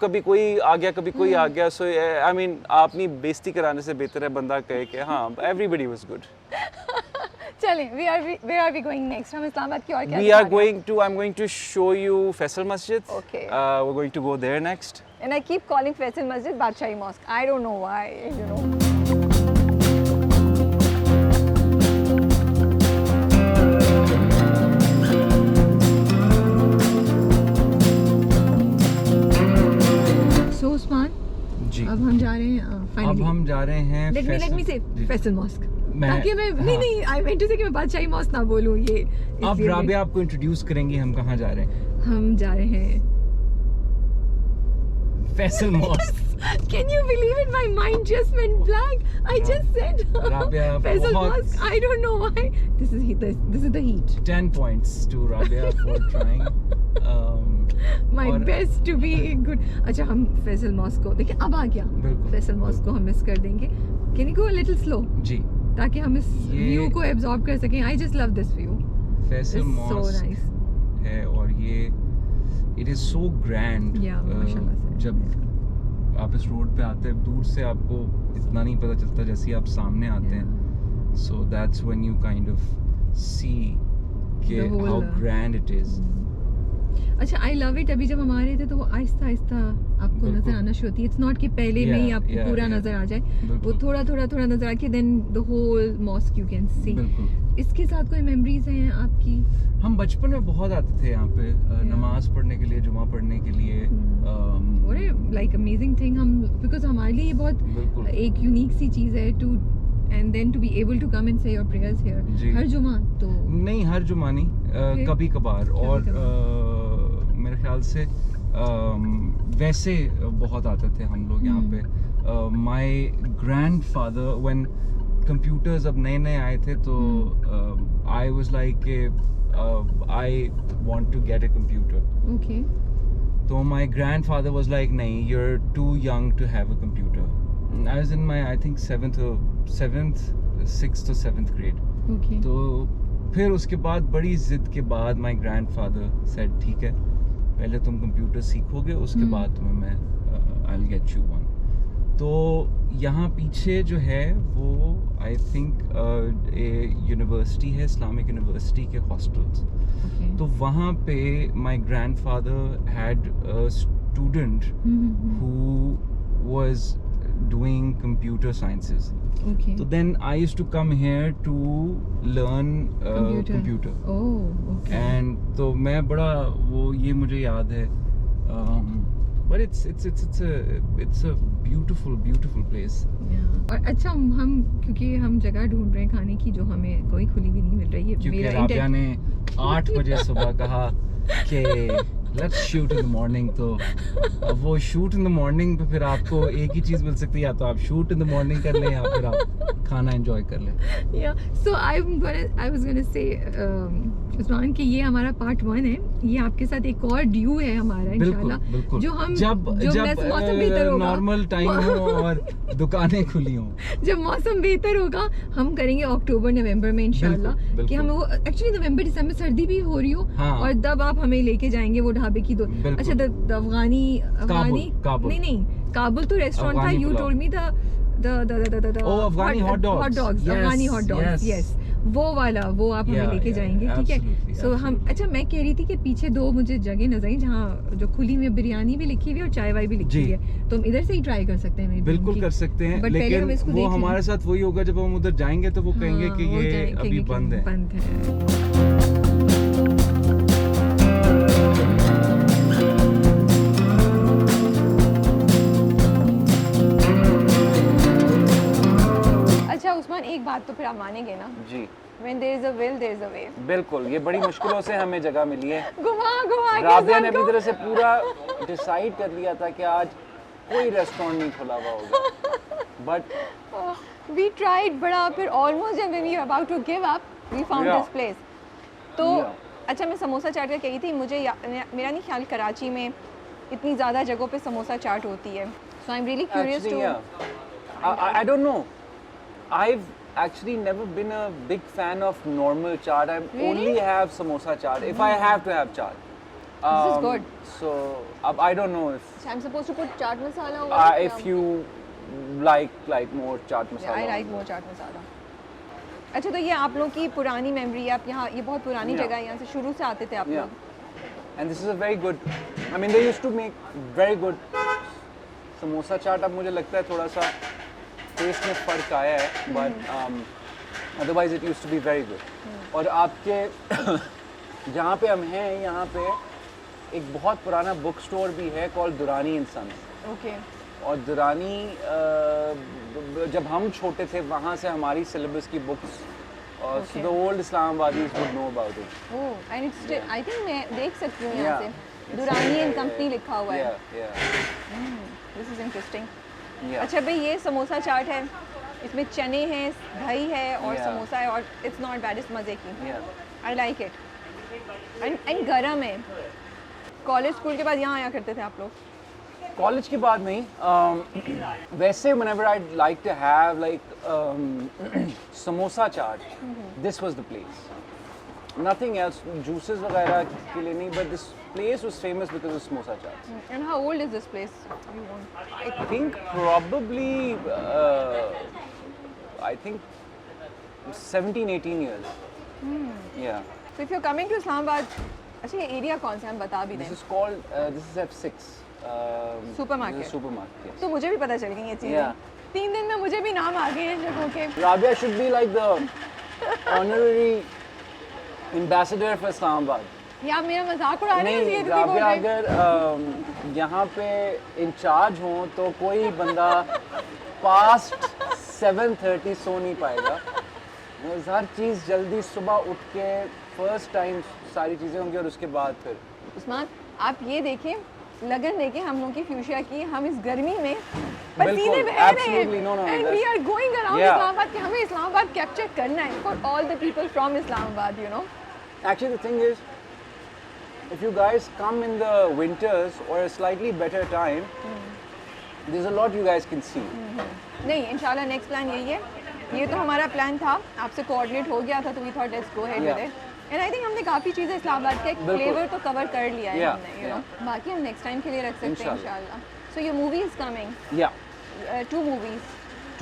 कभी कोई आ गया, कभी कोई आ गया। So I mean, अपनी बेइज्जती कराने से बेहतर है बंदा कहे कि हाँ, everybody was good. चलें, where are we going next? हम इस्लामाबाद की और क्या I'm going to show you Faisal Masjid. Okay. We're going to go there next. And I keep calling Faisal Masjid Badshahi Mosque. I don't know why, you know. So Usman, जी अब हम जा रहे हैं finally. अब हम जा रहे हैं Let me say Faisal Mosque. मैं ताकि मैं नहीं I meant to say कि मैं बादशाही मॉस्क ना बोलूं ये. अब राबिया आपको इंट्रोड्यूस करेंगी हम कहाँ जा रहे हैं. हम जा रहे हैं Faisal mosque. Can you believe it? My mind just went blank. I just said Rabia, Faisal Mosque. I don't know why. This is the heat. 10 points to Rabia for trying. My best to be good. अच्छा हम Faisal mask को देखिए अब आ गया. Faisal mask को हम miss कर देंगे. Can you go a little slow? जी. ताकि हम इस व्यू को एब्जॉर्ब कर सकें. I just love this view. Faisal mosque है और ये it is so grand. माशाल्लाह से. जब आप इस रोड पे आते हैं दूर से आपको इतना नहीं पता चलता जैसे ही आप सामने आते हैं. So that's when you kind of see how grand it is. अच्छा आई लव इट. अभी जब हम आ रहे थे तो वो आहिस्ता आहिस्ता आपको नजर आना शुरू होती है. इट्स नॉट कि पहले में ही आपको पूरा नजर आ जाए. वो थोड़ा नजर आके then the whole mosque you can see. इसके साथ कोई मेमोरीज हैं आपकी? हम बचपन में बहुत आते थे यहाँ पे नमाज पढ़ने के लिए, जुमा पढ़ने के लिए. Like amazing thing. हम बिकॉज हमारे लिए बहुत एक यूनिक सी चीज़ है to and then to be able to come and say your prayers here. हर जुमा तो नहीं, हर जुमा नहीं, कभी कभार. और मेरे ख्याल से वैसे बहुत आते थे हम लोग यहाँ पे. माय ग्रैंडफादर व्हेन कंप्यूटर्स अब नए नए आए थे तो I was like I want to get a computer. Okay. तो माय ग्रैंडफादर वाज लाइक नहीं, you are too young to have a computer. I was in my I think 6th or 7th grade. Okay. तो फिर उसके बाद बड़ी जिद के बाद my grandfather said ठीक है, पहले तुम कंप्यूटर सीखोगे उसके बाद तुम्हें मैं I'll get you one. तो यहाँ पीछे जो है वो I think यूनिवर्सिटी है, इस्लामिक यूनिवर्सिटी के हॉस्टल्स. Okay. तो वहाँ पे my grandfather had a student who was doing computer sciences. Okay. So then I used to come here to learn computer. Oh, okay. And तो मैं बड़ा वो ये मुझे याद है. But it's a beautiful place. Yeah. और अच्छा हम क्योंकि हम जगह ढूंढ रहे हैं खाने की जो हमें कोई खुली भी नहीं मिल रही है. क्योंकि राबिया ने 8 बजे सुबह कहा कि Let's shoot in the morning. तो अब वो shoot in the morning पे फिर आपको एक ही चीज़ मिल सकती है, या तो आप shoot in the morning कर लें या फिर आप खाना enjoy कर लें. Yeah. So I was gonna say Usman कि ये हमारा part 1 है. ये आपके साथ एक और ड्यू है हमारा इंशाल्लाह. जो हम जब मौसम बेहतर होगा, नॉर्मल टाइम हो और दुकानें खुली हों, जब मौसम बेहतर होगा हम करेंगे अक्टूबर नवंबर में इंशाल्लाह. कि हम वो एक्चुअली नवंबर दिसंबर सर्दी भी हो रही हो. हाँ. और तब आप हमें लेके जाएंगे वो ढाबे की. अच्छा अफगानी नहीं काबुल तो रेस्टोरेंट था. You told me the Afghani hot dogs. Afghani hot dogs. Yes, वो वाला वो आप हमें लेके जाएंगे. ठीक है. सो हम अच्छा मैं कह रही थी कि पीछे 2 मुझे जगह नजर आई जहाँ जो खुली में बिरयानी भी लिखी हुई है और चाय वाय भी लिखी हुई है. तो हम इधर से ही ट्राई कर सकते हैं. बिल्कुल कर सकते हैं. लेकिन वो हमारे साथ वही होगा जब हम उधर जाएंगे तो वो कहेंगे कि ये अभी बंद है. उस्मान एक बात तो फिर आप मानेंगे ना जी. When there is a will, there is a way. बिल्कुल. ये बड़ी मुश्किलों से हमें जगह मिली है. घुमा राबिया ने भी तरह से पूरा डिसाइड कर लिया था कि आज कोई रेस्टोरेंट नहीं खुला हुआ होगा. But we tried बड़ा फिर almost when we were about to give up, we found this place. तो अच्छा मैं समोसा चाट का कही थी. मुझे मेरा नहीं ख्याल कराची में इतनी ज़्यादा जगहों पे समोसा चाट होती है. So I'm really curious to. I don't know. I've actually never been a big fan of normal chaat. I only have samosa chaat if I have to have chaat. This is good. So I don't know if. So I'm supposed to put chaat masala over it? If you like more chaat masala. Yeah, I like more chaat masala. अच्छा, तो ये आप लोग की पुरानी memory है, आप यहाँ, ये बहुत पुरानी Yeah. जगह है, यहाँ से शुरू से आते थे आप Yeah. लोग? And this is a very good, I mean they used to make very good samosa chaat. अब मुझे लगता है थोड़ा सा टेस्ट में फ़र्क आया है, but otherwise it used to be very good. और आपके जहाँ पे हम हैं, यहाँ पे एक बहुत पुराना बुक स्टोर भी है called Durrani and sons. Okay. और दुरानी जब हम छोटे थे वहाँ से हमारी सिलेबस की books, so the old Islamabadis would know about it. Oh, and it's still, I think मैं देख सकती हूँ यहाँ से दुरानी एंड कंपनी लिखा हुआ है. This is interesting. अच्छा भाई, ये समोसा चाट है, इसमें चने हैं, दही है और समोसा है, और इट्स नॉट बैड, इट्स मज़े की. I like it. एंड गरम है. कॉलेज स्कूल के बाद यहाँ आया करते थे आप लोग? कॉलेज के बाद नहीं, वैसे whenever I'd like to have like samosa chaat, this was the place. Nothing else, juices वगैरह के लिए नहीं, but this place was famous because of samosa chaat. And how old is this place? You want? I think probably, I think 17, 18 years. Yeah. So if you're coming to Islamabad, अच्छा ये area कौन सा है, हम बता भी दें. This is called, this is F6. Supermarket. Supermarket, yes. तो मुझे भी पता चल गई ये चीज़ें. Yeah. 3 दिन में मुझे भी नाम आ गए हैं जगहों के. Rabia should be like the honorary ambassador for Islamabad. या आप मेरा मजाक उड़ा रहे हैं नहीं, ये किसी बोल राबिया रहे हैं. अगर यहाँ पे इंचार्ज हो तो कोई बंदा पास्ट 7:30 सो नहीं पाएगा. हर चीज़ जल्दी सुबह उठ के फर्स्ट टाइम सारी चीज़ें होंगी, और उसके बाद फिर. उस्मान, आप ये देखें, लगन देखें हम लोग की फ्यूशिया की, हम इस गर्मी में पसीने बह रहे हैं, and we are going around Islamabad कि हमें इस्लामाबाद कैप्चर करना है for all the people from Islamabad, you know. Actually, the thing is, if you guys come in the winters or a slightly better time, there's a lot you guys can see. नहीं, इंशाल्लाह next plan यही है. ये तो हमारा plan था, आपसे coordinate हो गया था, तो we thought let's go ahead with it. And I think हमने काफ़ी चीज़ें इस्लामाबाद का एक फ्लेवर तो कवर कर लिया है हमने, यू नो. बाकी हम नेक्स्ट टाइम के लिए रख सकते हैं इंशाल्लाह. So your movie is coming. Yeah, 2 movies.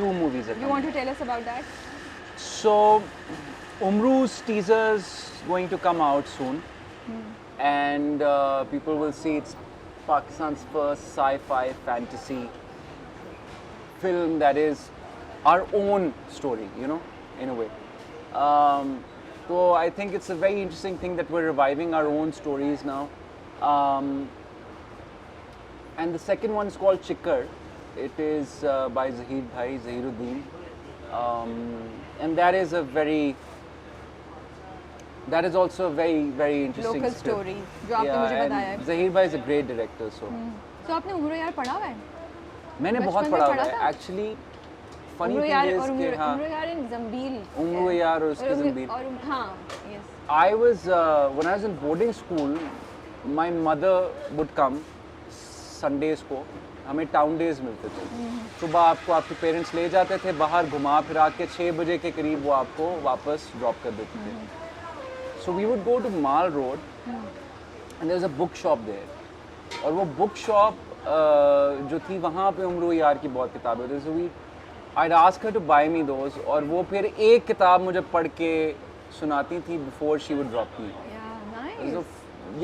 2 movies are You coming. want to tell us about that? So, Umru's teaser's going to come out soon, and people will see it's Pakistan's first sci-fi fantasy film that is our own story, you know, in a way. So I think it's a very interesting thing that we're reviving our own stories now. And the second one is called Chikkar. It is by Zahir Bhai, Zahiruddin. And that is also a very, very interesting Local script. story, जो आपने मुझे and बताया है. Zahir Bhai is a great director, so. तो आपने उम्र यार पढ़ा हुआ है? मैंने बचपन बहुत में पढ़ा हुआ पढ़ा है. था? Actually, funny उम्र thing यार is और कि हाँ, उम्र यार इन जंबील. उम्र यार और उसके जंबील. और हाँ, yes. I was when I was in boarding school, my mother would come Sundays को, हमें टाउन डेज मिलते थे. सुबह आपको आपके पेरेंट्स ले जाते थे बाहर, घुमा फिरा के 6 बजे के करीब वो आपको वापस ड्रॉप कर देते थे. So we would go to Mall Road, and there was a book shop there. और वो बुक शॉप जो थी वहाँ पे उम्र यार की बहुत किताबें होती. So I'd ask her to buy me those, और वो फिर एक किताब मुझे पढ़ के सुनाती थी before she would drop me. Yeah, nice. So,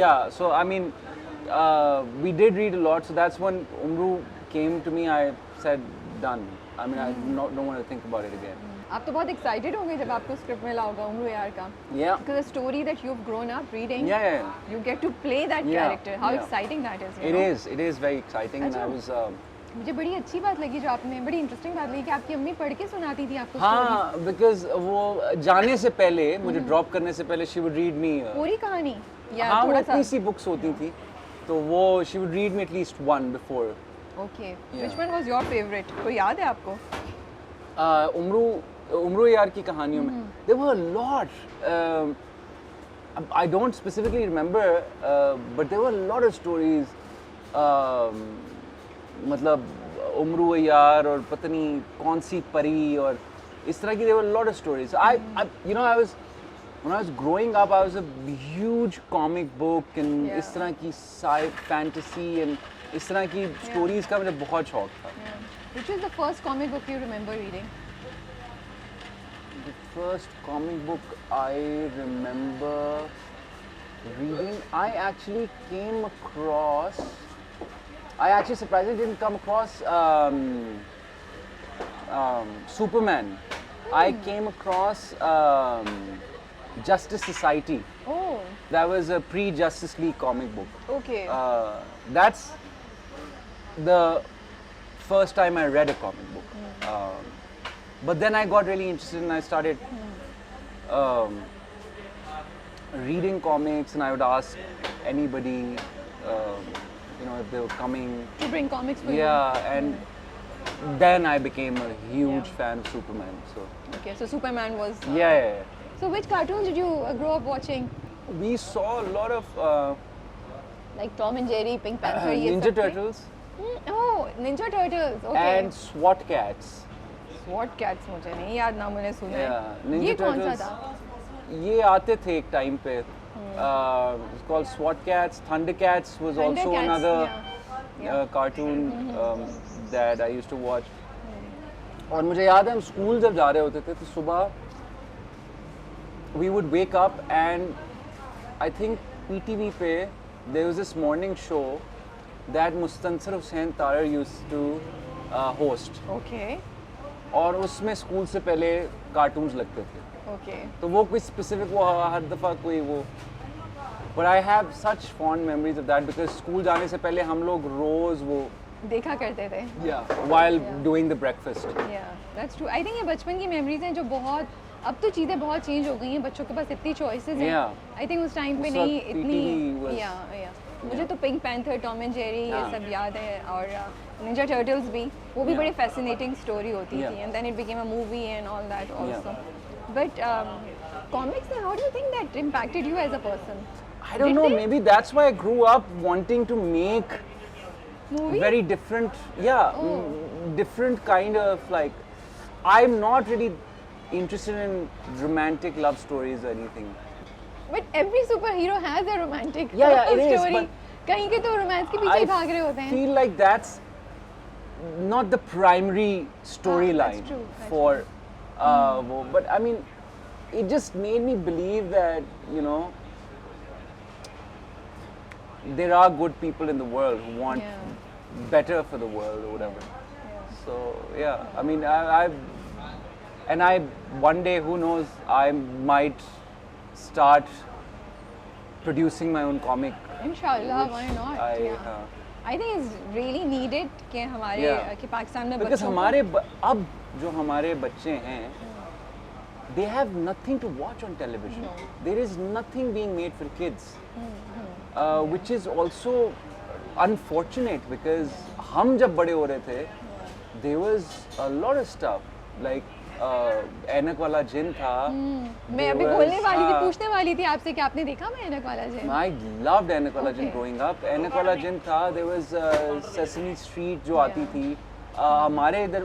yeah, so I mean, we did read a lot. So that's when Umru came to me. I said, done. I mean, I don't want to think about it again. आप तो बहुत excited होंगे जब आपको script मिला होगा उम्र यार का. Yeah. Because the story that you've grown up reading. Yeah. You get to play that character. How exciting that is. You know? It is very exciting, and I was. मुझे बड़ी अच्छी बात लगी जो आपने, बड़ी इंटरेस्टिंग बात लगी कि आपकी अम्मी पढ़ के सुनाती थी आपको. हाँ, because वो जाने से पहले, मुझे ड्रॉप करने से पहले, she would read me. पूरी कहानी या हाँ, थोड़ा वो इतनी सी बुक्स होती थी, तो वो she would read me at least one before. Okay. Which one was your favorite? कोई याद है आपको? उम्र यार की कहानियों में there were a lot. I don't specifically remember, but there were a lot of stories. मतलब उम्र यार और पता नहीं कौन सी परी और इस तरह की there were a lot of stories. You know, when I was growing up, I was a huge comic book and इस तरह की sci fantasy and इस तरह की stories का मुझे बहुत शौक था. Which was the first comic book you remember reading? The first comic book I remember reading, I actually surprisingly didn't come across Superman. I came across Justice Society. Oh, That was a pre-Justice League comic book. okay. That's the first time I read a comic book. But then I got really interested and I started reading comics, and I would ask anybody, if they were coming. To bring comics for you. Yeah, and then I became a huge fan of Superman. So Okay, so Superman was... yeah. So which cartoons did you grow up watching? We saw a lot of Like Tom and Jerry, Pink Panther, ये Ninja सब थे? Turtles Oh, Ninja Turtles. Okay. and SWAT Cats. SWAT Cats मुझे नहीं याद ना मैंने सुना है। Yeah, Ninja ये कौन सा Turtles. था? ये आते थे एक टाइम पे. It's called SWAT Cats. Thundercats was also Thundercats, another yeah. cartoon that I used to watch. और मुझे याद है हम स्कूल जब जा रहे होते थे तो सुबह we would wake up and I think PTV पे there was this morning show that Mustansir Hussain Tarar used to host. Okay. और उसमें स्कूल से पहले कार्टून्स लगते थे. Okay. तो वो कोई स्पेसिफिक वो हर दफ़ा कोई वो But I have such fond memories of that because school जाने से पहले हम लोग रोज़ वो देखा करते थे। while doing the breakfast. Yeah, that's true. I think ये बचपन की memories हैं जो बहुत अब तो चीज़ें बहुत चेंज हो गई हैं, बच्चों के पास इतनी choices हैं। Yeah. I think उस टाइम पे उस नहीं वक्त इतनी PTV was- yeah. मुझे तो pink panther, Tom and Jerry ये हाँ. सब याद है और निंजा टर्टल्स भी वो भी Yeah. बड़ी fascinating story होती Yeah. थी and then it became a movie and all that also. Yeah. But comics, how do you think that impacted you as a person? I don't Did know, they? maybe that's why I grew up wanting to make Movie? very different, Oh. different kind of like, I'm not really interested in romantic love stories or anything. But every superhero has a romantic Yeah, it is, story. but कहीं के तो romance के पीछे ही भाग रहे होते I हैं. feel like that's not the primary storyline true, that's for but I mean, it just made me believe that, there are good people in the world who want better for the world or whatever. So yeah, I mean, I one day, who knows, I might start producing my own comic. Inshallah, why not? I think it's really needed कि हमारे Yeah. कि पाकिस्तान में because बच्चों को अब जो हमारे बच्चे हैं, they have nothing to watch on television. No. There is nothing being made for kids, which is also unfortunate because हम जब बड़े हो रहे थे, there was a lot of stuff like ऐनक वाला जिन था. मैं अभी बोलने वाली थी, पूछने वाली थी आपसे कि आपने देखा मैं ऐनक वाला जिन? I loved ऐनक वाला जिन Okay. growing up. ऐनक वाला जिन था. There was Sesame Street जो आती थी. हमारे इधर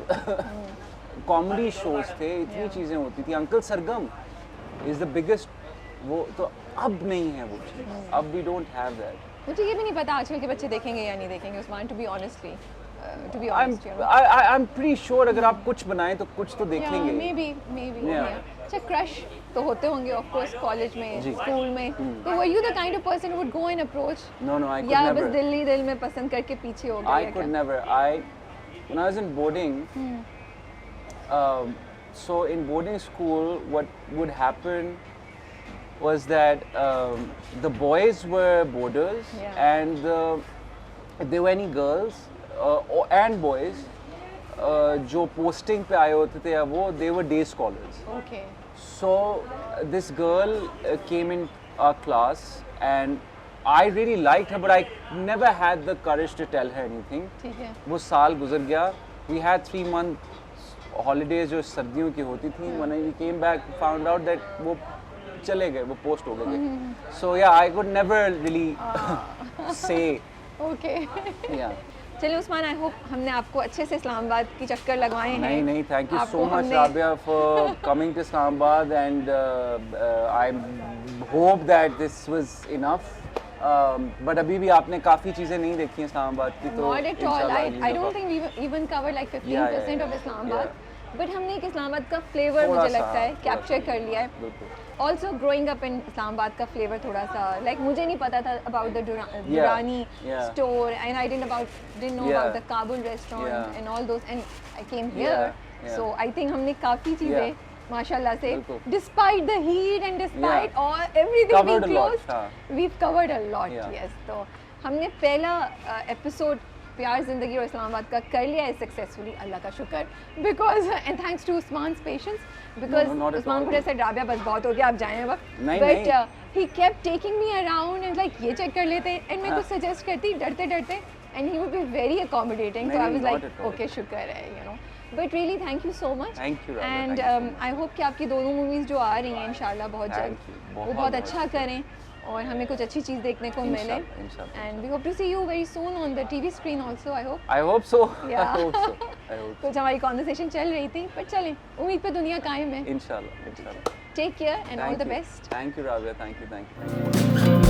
कॉमेडी शोज थे, इतनी चीज़ें होती थी. Uncle Sargam is the biggest. वो तो अब नहीं है वो चीज़. अब we don't have that. मुझे ये भी नहीं पता आजकल के बच्चे देखेंगे या नहीं देखेंगे Usman, to be honestly. I'm pretty sure अगर आप कुछ बनाएं तो कुछ तो देखेंगे. maybe. Yeah. अच्छा, crush तो होते होंगे of course college में, जी. school में. तो were you the kind of person who would go and approach? No, I could या never. बस दिल में पसंद करके पीछे हो गए? I could never. When I was in boarding, so in boarding school, what would happen was that the boys were boarders, and if there were any girls and boys जो posting पे आए होते थे वो, they were day scholars. Okay. So this girl came in our class and I really liked her, but I never had the courage to tell her anything. ठीक है. वो साल गुजर गया. We had 3 months holidays जो सर्दियों की होती थी. When we came back, we found out that वो चले गए, वो post हो गए. So yeah, I could never really say. Okay. Yeah. चलिए उस्मान, आई होप हमने आपको अच्छे से इस्लामाबाद की चक्कर लगवाए हैं. नहीं, thank you so आपको much, हमने- Rabia, for coming to Islamabad, and I hope that this was enough. But अभी भी आपने काफ़ी चीज़ें नहीं देखी हैं इस्लामाबाद की, तो Not at all. इंशाल्लाह I you don't know- think we even covered like 15% of Islamabad. But हमने एक इस्लामाबाद का फ्लेवर मुझे लगता है कैप्चर कर लिया है. Also growing up in Islamabad का फ्लेवर थोड़ा सा like मुझे नहीं पता था about the Durrani store and I didn't know about the Kabul restaurant and all those and I came here. So I think हमने काफ़ी चीज़ें माशाल्लाह से despite the heat and despite all everything being closed, we've covered a lot. Yes, तो हमने पहला episode प्यार जिंदगी और इस्लामाबाद का कर लिया है सक्सेसफुली, अल्लाह का शुक्र. Because and thanks to Usman's patience, because Usman को जैसे राबिया बस बहुत हो गया, आप जाएं अब. But he kept taking me around and like ये चेक कर लेते हैं एंड मैं कुछ सजेस्ट करती डरते डरते and he would be very accommodating. तो आई वाज लाइक ओके शुक्र है, you know. But really thank you so much and I hope कि आपकी दोनों मूवीज़ जो आ रही हैं इंशाल्लाह बहुत जल्द वो बहुत अच्छा करें और हमें कुछ अच्छी चीज़ देखने को मिले. And we hope to see you very soon on the TV screen also. I hope so. कुछ हमारी कॉन्वर्सेशन चल रही थी पर चलें, उम्मीद पे दुनिया कायम है. इंशाल्लाह. Take care and all the best. Thank you Rabia. Thank you.